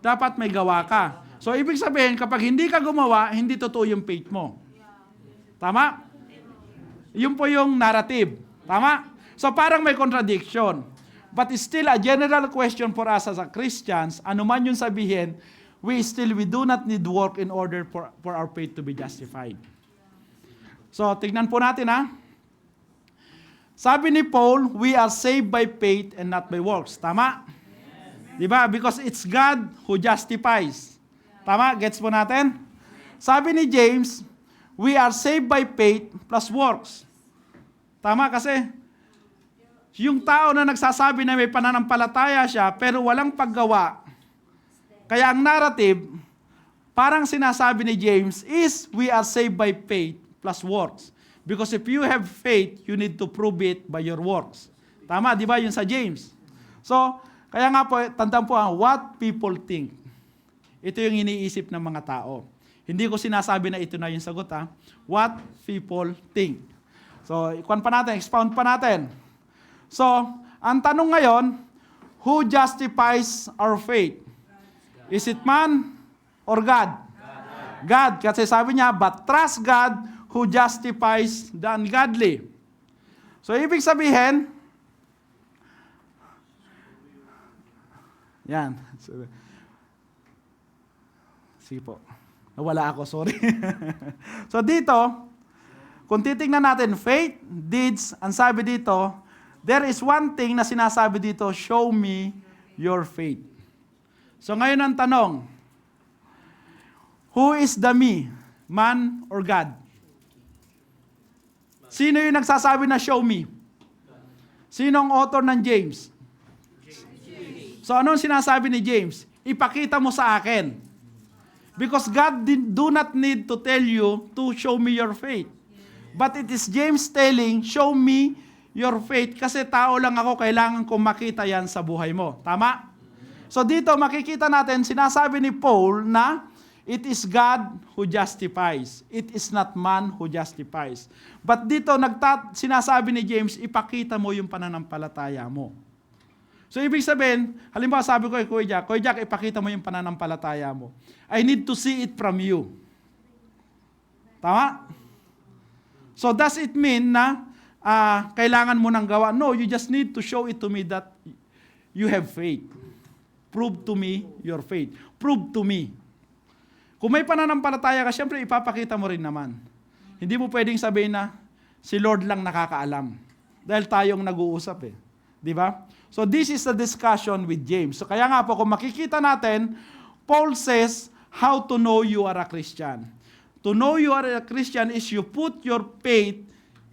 dapat may gawa ka. So, ibig sabihin, kapag hindi ka gumawa, hindi totoo yung faith mo. Tama? Yun po yung narrative. Tama? So, parang may contradiction. But it's still a general question for us as a Christians, ano man yung sabihin, we do not need work in order for our faith to be justified. So, tignan po natin ha. Sabi ni Paul, we are saved by faith and not by works. Tama? Diba? Because it's God who justifies. Tama? Gets po natin? Sabi ni James, we are saved by faith plus works. Tama? Kasi yung tao na nagsasabi na may pananampalataya siya pero walang paggawa, kaya ang narrative, parang sinasabi ni James is we are saved by faith plus works. Because if you have faith, you need to prove it by your works. Tama, di ba yun sa James? So, kaya nga po, tandaan po ang what people think. Ito yung iniisip ng mga tao. Hindi ko sinasabi na ito na yung sagot ha. What people think. So, expound pa natin. So, ang tanong ngayon, who justifies our faith? Is it man or God? God. Kasi sabi niya, but trust God who justifies the ungodly. So, ibig sabihin, yan. Sige po. Nawala ako, sorry. So, dito, kung titingnan natin, faith, deeds, ang sabi dito, there is one thing na sinasabi dito, show me your faith. So ngayon ang tanong, who is the me? Man or God? Sino yung nagsasabi na show me? Sino ang author ng James? So anong sinasabi ni James? Ipakita mo sa akin. Because God do not need to tell you to show me your faith. But it is James telling, show me your faith. Kasi tao lang ako, kailangan kong makita yan sa buhay mo. Tama? So dito makikita natin, sinasabi ni Paul na it is God who justifies. It is not man who justifies. But dito sinasabi ni James, ipakita mo yung pananampalataya mo. So ibig sabihin, halimbawa sabi ko kay Kuya Jack, ipakita mo yung pananampalataya mo. I need to see it from you. Tama? So does it mean na kailangan mo nang gawa? No, you just need to show it to me that you have faith. Prove to me your faith. Prove to me. Kung may pananampalataya ka, syempre ipapakita mo rin naman. Hindi mo pwedeng sabihin na si Lord lang nakakaalam. Dahil tayong nag-uusap eh. Di ba? So this is the discussion with James. So kaya nga po, kung makikita natin, Paul says, how to know you are a Christian. To know you are a Christian is you put your faith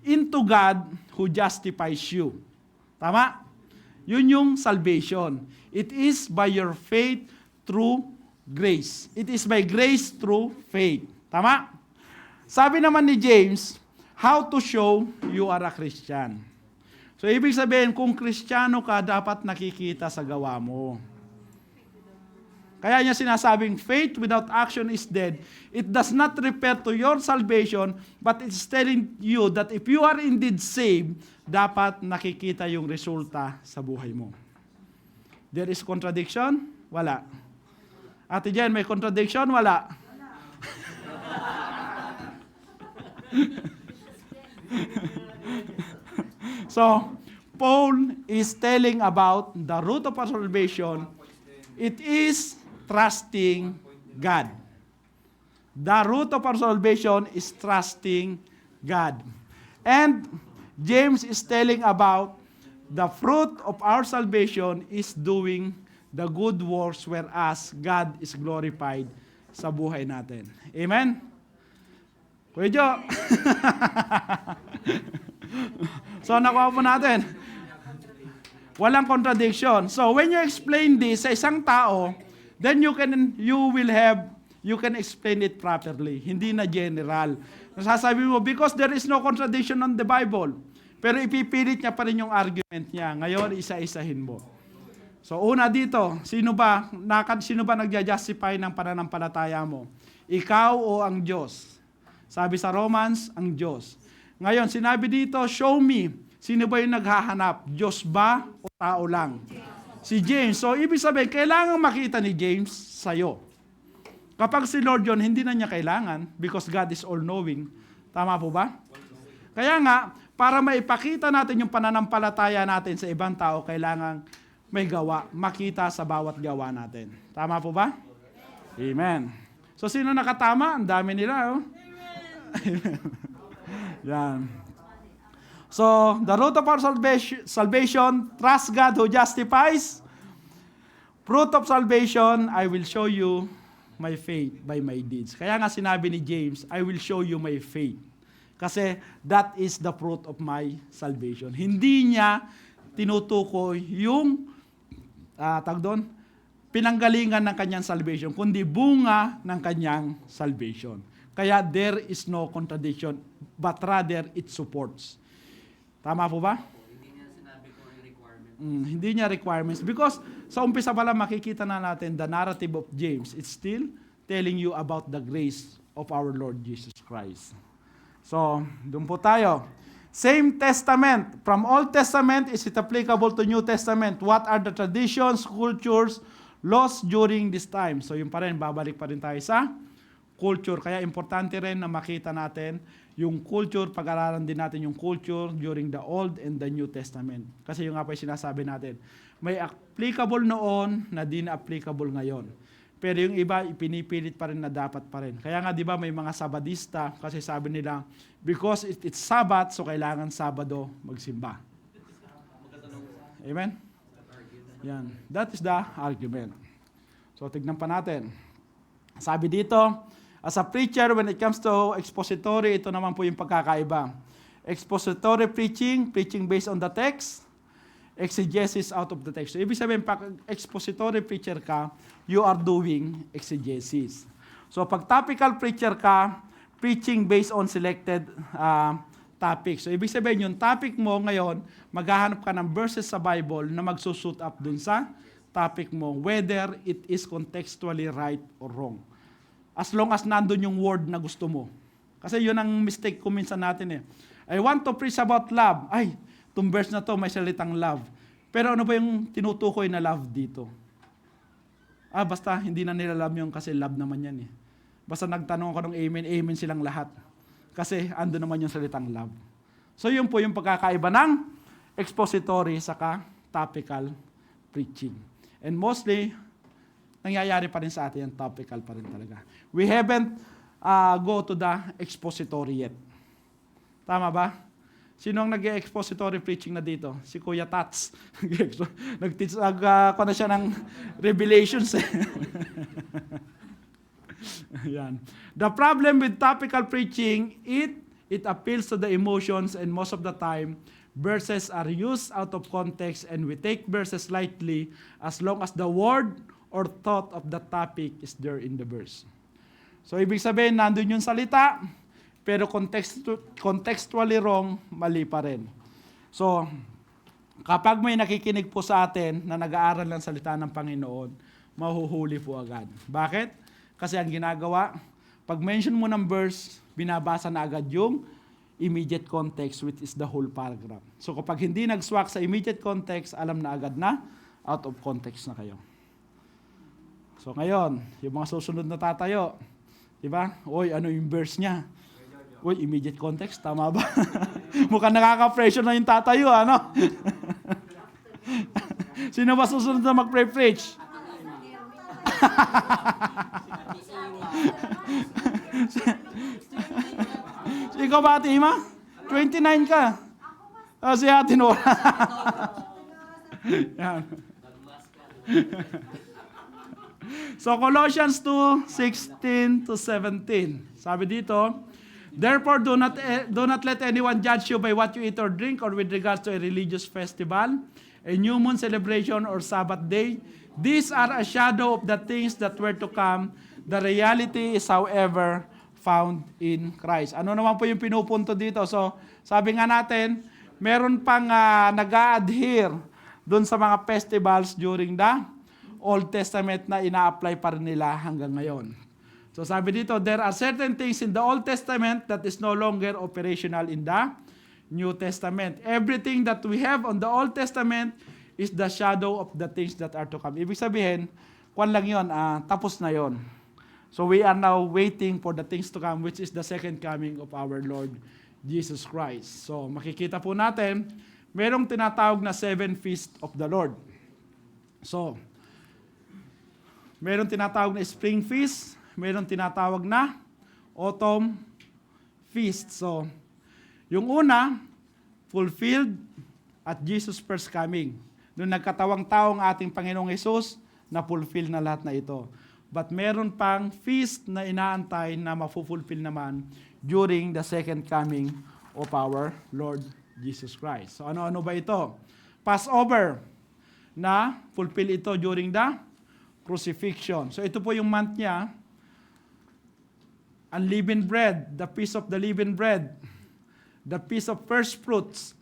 into God who justifies you. Tama? Yun yung salvation. It is by your faith through grace. It is by grace through faith. Tama? Sabi naman ni James, how to show you are a Christian. So, ibig sabihin, kung Kristiyano ka, dapat nakikita sa gawa mo. Kaya niya sinasabing, faith without action is dead. It does not refer to your salvation, but it's telling you that if you are indeed saved, dapat nakikita yung resulta sa buhay mo. There is contradiction? Wala. Ate Jen, may contradiction? Wala. So, Paul is telling about the root of our salvation. It is trusting God. The root of our salvation is trusting God. And James is telling about the fruit of our salvation is doing the good works whereas God is glorified sa buhay natin. Amen? Kuya Jo. So, nakuha po natin. Walang contradiction. So, when you explain this sa isang tao, then you can explain it properly. Hindi na general. Nasasabi mo, because there is no contradiction on the Bible. Pero ipipilit niya pa rin yung argument niya. Ngayon, isa-isahin mo. So, una dito, sino ba nagja-justify ng pananampalataya mo? Ikaw o ang Diyos? Sabi sa Romans, ang Diyos. Ngayon, sinabi dito, show me. Sino ba yung naghahanap? Diyos ba o tao lang? Si James. So, ibig sabihin, kailangan makita ni James sa'yo. Kapag si Lord yun, hindi na niya kailangan because God is all-knowing. Tama po ba? Kaya nga, para maipakita natin yung pananampalataya natin sa ibang tao, kailangan may gawa, makita sa bawat gawa natin. Tama po ba? Amen. So, sino nakatama? Ang dami nila. Oh. Yan. So, the root of our salvation, trust God who justifies. Fruit of salvation, I will show you my faith by my deeds. Kaya nga sinabi ni James, I will show you my faith. Kasi that is the fruit of my salvation. Hindi niya tinutukoy yung pinanggalingan ng kanyang salvation, kundi bunga ng kanyang salvation. Kaya there is no contradiction, but rather it supports. Tama po ba? Hindi niya sinabi kung yung requirement. Hindi niya requirements. Because sa umpisa pala makikita na natin the narrative of James. It's still telling you about the grace of our Lord Jesus Christ. So, doon po tayo. Same Testament. From Old Testament, is it applicable to New Testament? What are the traditions, cultures, laws during this time? So yun pa rin, babalik pa rin tayo sa culture. Kaya importante rin na makita natin yung culture, pag-aralan din natin yung culture during the Old and the New Testament. Kasi yung nga pa yung sinasabi natin, may applicable noon na di na applicable ngayon. Pero yung iba, ipinipilit pa rin na dapat pa rin. Kaya nga, di ba, may mga Sabadista, kasi sabi nila, because it's Sabbath, so kailangan Sabado magsimba. Amen? Yan. That is the argument. So, tignan pa natin. Sabi dito, as a preacher, when it comes to expository, ito naman po yung pagkakaiba. Expository preaching, preaching based on the text, exegesis out of the text. So, ibig sabihin, pag expository preacher ka, you are doing exegesis. So, pag topical preacher ka, preaching based on selected topics. So, ibig sabihin, yung topic mo ngayon, maghahanap ka ng verses sa Bible na magsusuit up dun sa topic mo, whether it is contextually right or wrong. As long as nandun yung word na gusto mo. Kasi yun ang mistake ko minsan natin eh. I want to preach about love. Ay, itong verse na to may salitang love. Pero ano ba yung tinutukoy na love dito? Basta hindi na nila love yung kasi love naman yan eh. Basta nagtanong ako ng amen, amen silang lahat. Kasi ando naman yung salitang love. So yun po yung pagkakaiba ng expository saka topical preaching. And mostly, nangyayari pa rin sa atin yung topical pa rin talaga. We haven't go to the expository yet. Tama ba? Sino ang nag-expository preaching na dito? Si Kuya Tats. Nag-teach, na siya ng Revelations. Yan. The problem with topical preaching, it appeals to the emotions, and most of the time, verses are used out of context and we take verses lightly as long as the word or thought of the topic is there in the verse. So, ibig sabihin, nandun yung salita, pero contextually wrong, mali pa rin. So, kapag may nakikinig po sa atin na nag-aaral ng salita ng Panginoon, mahuhuli po agad. Bakit? Kasi ang ginagawa, pag mention mo ng verse, binabasa na agad yung immediate context, which is the whole paragraph. So, kapag hindi nag-swak sa immediate context, alam na agad na out of context na kayo. So, ngayon, yung mga susunod na tatayo, diba? Oy, ano yung verse niya? Uy, immediate context, tama ba? Mukhang nakaka-pressure na yung tatayo, ano? Sino ba susunod na mag-preach? Ikaw ba, Ate Ima? 29 ka. Si Ate Nora. Yan. So, Colossians 2:16 to 17. Sabi dito, therefore, do not let anyone judge you by what you eat or drink or with regards to a religious festival, a new moon celebration, or Sabbath day. These are a shadow of the things that were to come. The reality is, however, found in Christ. Ano naman po yung pinupunto dito? So, sabi nga natin, meron pang nag-a-adhere dun sa mga festivals during the Old Testament na ina-apply pa rin nila hanggang ngayon. So sabi dito, there are certain things in the Old Testament that is no longer operational in the New Testament. Everything that we have on the Old Testament is the shadow of the things that are to come. Ibig sabihin, kwan lang yun, tapos na yon. So we are now waiting for the things to come, which is the second coming of our Lord Jesus Christ. So makikita po natin, merong tinatawag na 7 Feasts of the Lord. So, meron tinatawag na Spring Feast, meron tinatawag na Autumn Feast. So, yung una, fulfilled at Jesus' first coming. Noong nagkatawang tao ang ating Panginoong Hesus, na-fulfill na lahat na ito. But meron pang feast na inaantay na mafulfill naman during the second coming of our Lord Jesus Christ. So, ano-ano ba ito? Passover, na fulfill ito during the crucifixion. So ito po yung month niya. Unleavened bread, the feast of the leavened bread, the feast of first fruits,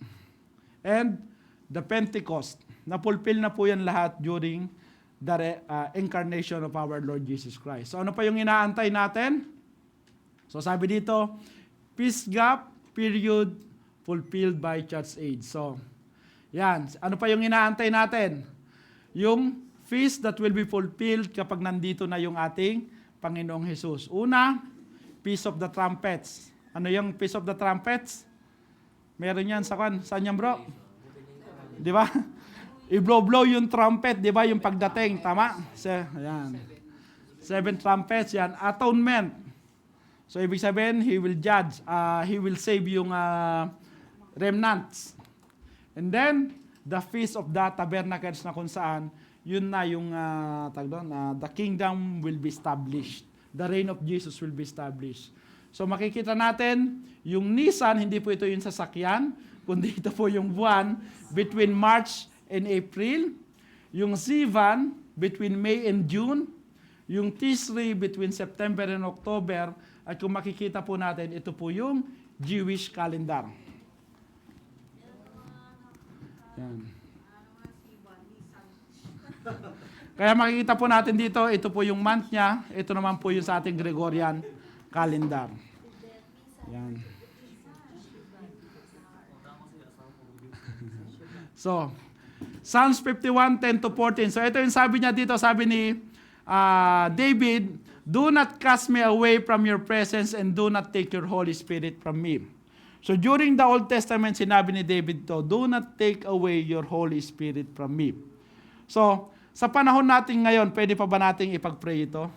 and the Pentecost. Na-fulfill na po yan lahat during the incarnation of our Lord Jesus Christ. So ano pa yung inaantay natin? So sabi dito, peace gap, period fulfilled by church age. So, yan. Ano pa yung inaantay natin? Yung feast that will be fulfilled kapag nandito na yung ating Panginoong Jesus. Una, Feast of the Trumpets. Ano yung Feast of the Trumpets? Meron yan sa kan. Saan yan, bro? Di ba? I-blow yung trumpet, di ba? Yung pagdating. Tama? Ayan. 7 trumpets, yan. Atonement. So, ibig sabihin, He will judge. He will save yung remnants. And then, the Feast of the Tabernacles na kung saan, yun na yung the kingdom will be established. The reign of Jesus will be established. So makikita natin, yung Nisan, hindi po ito yung sasakyan, kundi ito po yung buwan between March and April, yung Sivan between May and June, yung Tisri between September and October, at kung makikita po natin, ito po yung Jewish calendar. Yan. Kaya makikita po natin dito, ito po yung month niya, ito naman po yung sa ating Gregorian calendar. Yan. So, Psalms 51:10-14. So ito yung sabi niya dito, sabi ni David, "Do not cast me away from your presence and do not take your Holy Spirit from me." So during the Old Testament, sinabi ni David to, "Do not take away your Holy Spirit from me." So, sa panahon natin ngayon, pwede pa ba nating ipag-pray ito?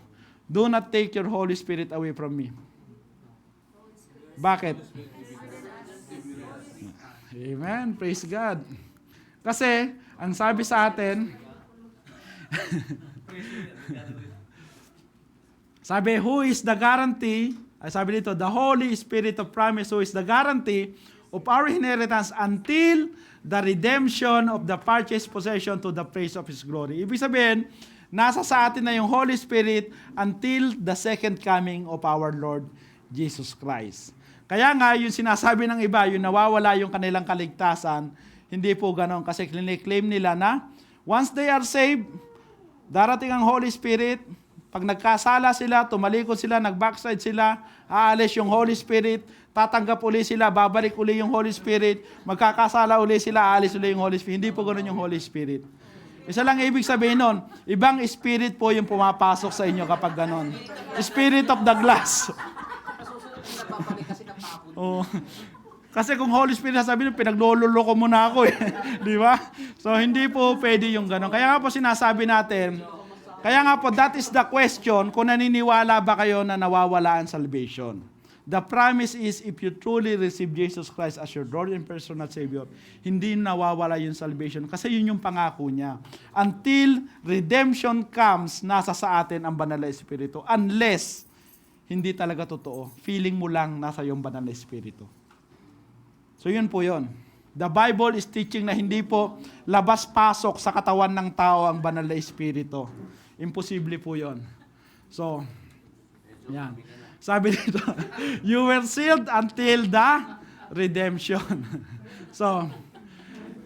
Do not take your Holy Spirit away from me. Bakit? Amen. Praise God. Kasi, ang sabi sa atin, sabi, who is the guarantee, sabi dito, the Holy Spirit of promise, who is the guarantee of our inheritance until the redemption of the purchased possession to the praise of His glory. Ibig sabihin, nasa sa atin na yung Holy Spirit until the second coming of our Lord Jesus Christ. Kaya nga, yung sinasabi ng iba, yung nawawala yung kanilang kaligtasan, hindi po ganon. Kasi claim nila na once they are saved, darating ang Holy Spirit. Pag nagkasala sila, tumalikod sila, nag-backslide sila, aalis yung Holy Spirit, tatanggap uli sila, babalik uli yung Holy Spirit, magkakasala uli sila, aalis uli yung Holy Spirit. Hindi po ganoon yung Holy Spirit. Isa lang ibig sabihin nun, ibang spirit po yung pumapasok sa inyo kapag ganon. Spirit of the glass. Oh. Kasi kung Holy Spirit sabi nyo, pinagloloko mo na ako eh. Di ba? So hindi po pwede yung ganon. Kaya nga po sinasabi natin, kaya nga po, that is the question, kung naniniwala ba kayo na nawawala ang salvation. The promise is, if you truly receive Jesus Christ as your Lord and personal Savior, hindi nawawala yung salvation. Kasi yun yung pangako niya. Until redemption comes, nasa sa atin ang banal na Espiritu. Unless, hindi talaga totoo. Feeling mo lang nasa yung banal na Espiritu. So yun po yun. The Bible is teaching na hindi po labas-pasok sa katawan ng tao ang banal na Espiritu. Imposible po yun. So, yan. Sabi dito, you were sealed until the redemption. So,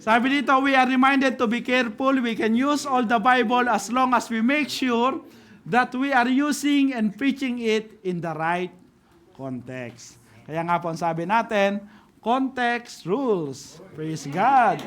sabi dito, we are reminded to be careful. We can use all the Bible as long as we make sure that we are using and preaching it in the right context. Kaya nga po, sabi natin, context rules. Praise God.